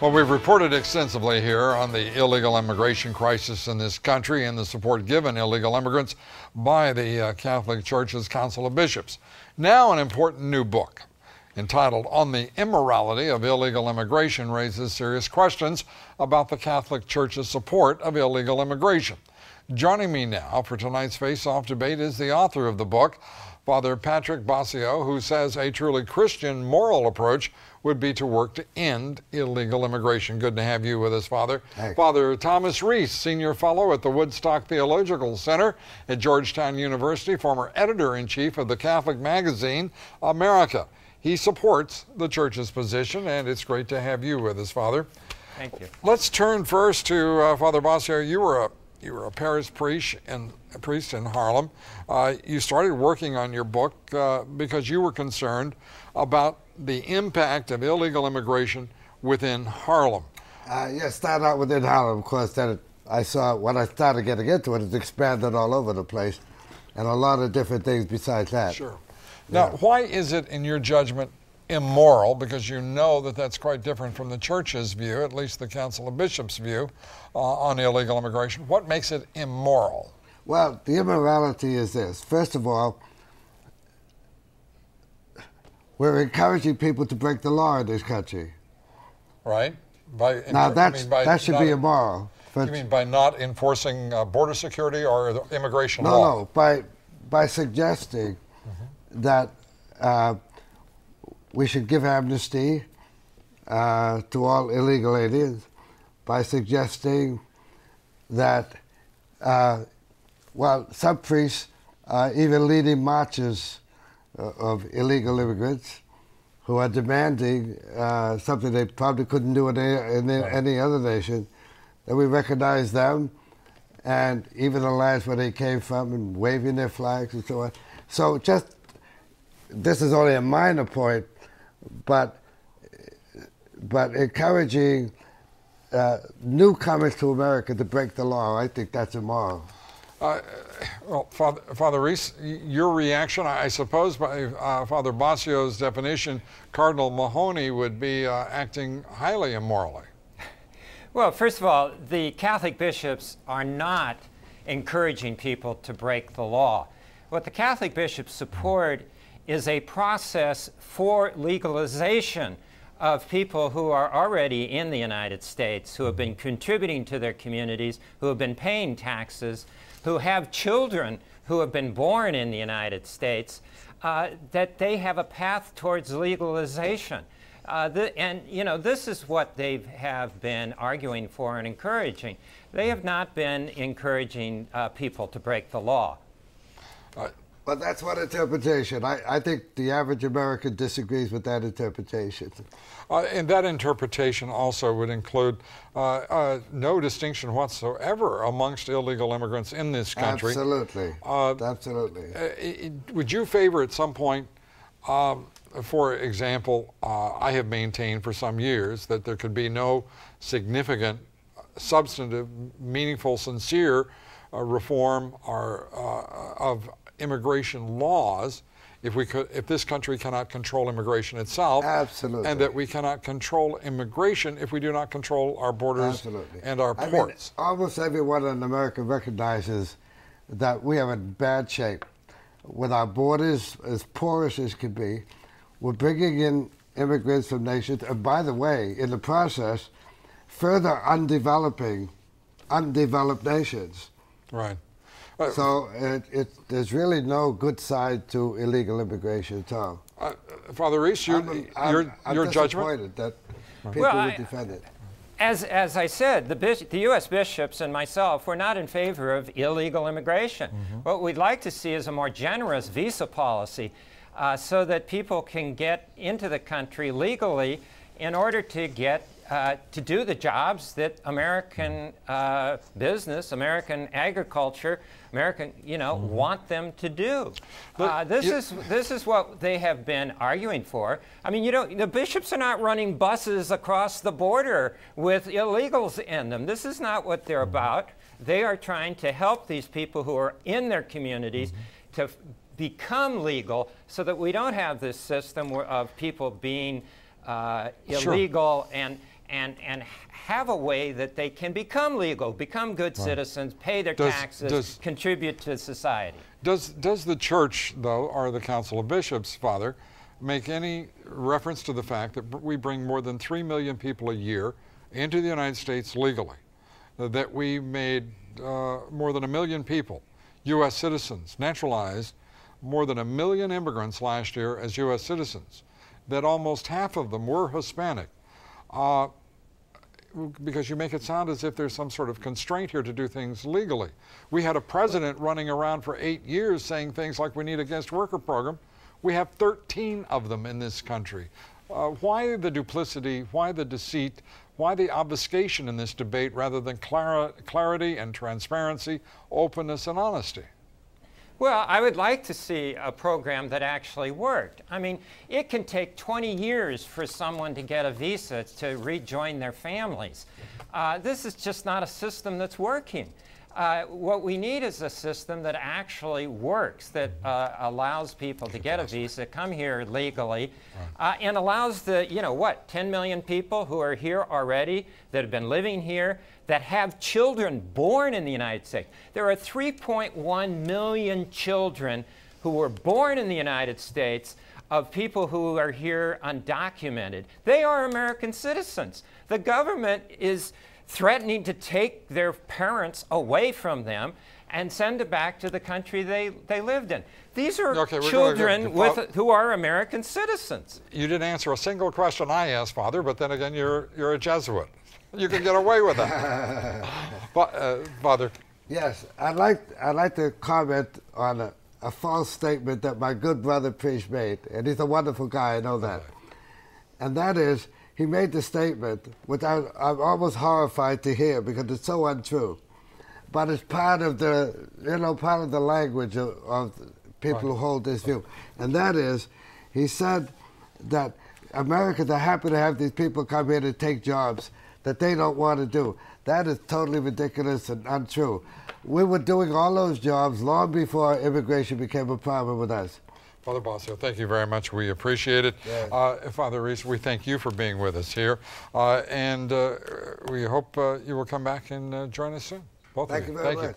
Well, we've reported extensively here on the illegal immigration crisis in this country and the support given illegal immigrants by the Catholic Church's Council of Bishops. Now, an important new book entitled On the Immorality of Illegal Immigration raises serious questions about the Catholic Church's support of illegal immigration. Joining me now for tonight's face-off debate is the author of the book, Father Patrick Basio, who says a truly Christian moral approach would be to work to end illegal immigration. Good to have you with us, Father. Hey. Father Thomas Reese, Senior Fellow at the Woodstock Theological Center at Georgetown University, former editor-in-chief of the Catholic magazine, America. He supports the Church's position, and it's great to have you with us, Father. Thank you. Let's turn first to Father Basio. You were a parish priest in Harlem. You started working on your book because you were concerned about the impact of illegal immigration within Harlem. Started out within Harlem, of course. Then I saw when I started getting into it, it's expanded all over the place, and a lot of different things besides that. Sure. Now, why is it, in your judgment, immoral? Because you know that that's quite different from the Church's view, at least the Council of Bishops' view, on illegal immigration. What makes it immoral? Well, the immorality is this. First of all, we're encouraging people to break the law in this country. Right. That should be immoral. You mean by not enforcing border security or the immigration No, law? by suggesting that we should give amnesty to all illegal aliens, by suggesting that, some priests are even leading marches of illegal immigrants who are demanding something they probably couldn't do in any other nation, that we recognize them and even the lands where they came from and waving their flags and so on. So this is only a minor point, but encouraging newcomers to America to break the law, I think that's immoral. Well, Father Reese, your reaction, I suppose, by Father Basio's definition, Cardinal Mahoney would be acting highly immorally. Well, first of all, the Catholic bishops are not encouraging people to break the law. What the Catholic bishops support is a process for legalization of people who are already in the United States, who have been contributing to their communities, who have been paying taxes, who have children who have been born in the United States, that they have a path towards legalization. This is what they have been arguing for and encouraging. They have not been encouraging people to break the law. But that's one interpretation. I think the average American disagrees with that interpretation. And that interpretation also would include no distinction whatsoever amongst illegal immigrants in this country. Absolutely. Absolutely. Would you favor at some point, for example, I have maintained for some years that there could be no significant, substantive, meaningful, sincere reform of immigration laws if this country cannot control immigration itself. Absolutely. And that we cannot control immigration if we do not control our borders Absolutely. And our ports. Almost everyone in America recognizes that we are in bad shape. With our borders as porous as can be, we're bringing in immigrants from nations, and by the way, in the process, further undeveloped nations. Right. So there's really no good side to illegal immigration at all. Father Reese, your I'm judgment? disappointed that people would defend it. As I said, the U.S. bishops and myself, we're not in favor of illegal immigration. What we'd like to see is a more generous visa policy so that people can get into the country legally in order to get to do the jobs that American business, American agriculture, American, want them to do. This is what they have been arguing for. I mean, the bishops are not running buses across the border with illegals in them. This is not what they're about. They are trying to help these people who are in their communities to become legal so that we don't have this system of people being illegal and and have a way that they can become legal, become good citizens, pay their taxes, contribute to society. Does the church, though, or the Council of Bishops, Father, make any reference to the fact that we bring more than 3 million people a year into the United States legally, that we made more than 1 million people, U.S. citizens, naturalized more than 1 million immigrants last year as U.S. citizens, that almost half of them were Hispanic? Because you make it sound as if there's some sort of constraint here to do things legally. We had a president running around for 8 years saying things like we need a guest worker program. We have 13 of them in this country. Why the duplicity, why the deceit, why the obfuscation in this debate rather than clarity and transparency, openness and honesty? Well, I would like to see a program that actually worked. I mean, it can take 20 years for someone to get a visa to rejoin their families. This is just not a system that's working. What we need is a system that actually works, that allows people to get a visa, come here legally, and allows the, 10 million people who are here already, that have been living here, that have children born in the United States. There are 3.1 million children who were born in the United States of people who are here undocumented. They are American citizens. The government is threatening to take their parents away from them and send them back to the country they lived in. These are children who are American citizens. You didn't answer a single question I asked, Father, but then again, you're a Jesuit. You can get away with that. Father. Yes, I'd like to comment on a false statement that my good brother Priest made, and he's a wonderful guy, I know that. And that is, he made the statement, which I'm almost horrified to hear because it's so untrue. But it's part of the, part of the language of people who hold this view. And that is, he said that Americans are happy to have these people come here to take jobs that they don't want to do. That is totally ridiculous and untrue. We were doing all those jobs long before immigration became a problem with us. Father Bossio, thank you very much. We appreciate it. Yes. Father Reese, we thank you for being with us here. And we hope you will come back and join us soon. Both of you. Thank you very much.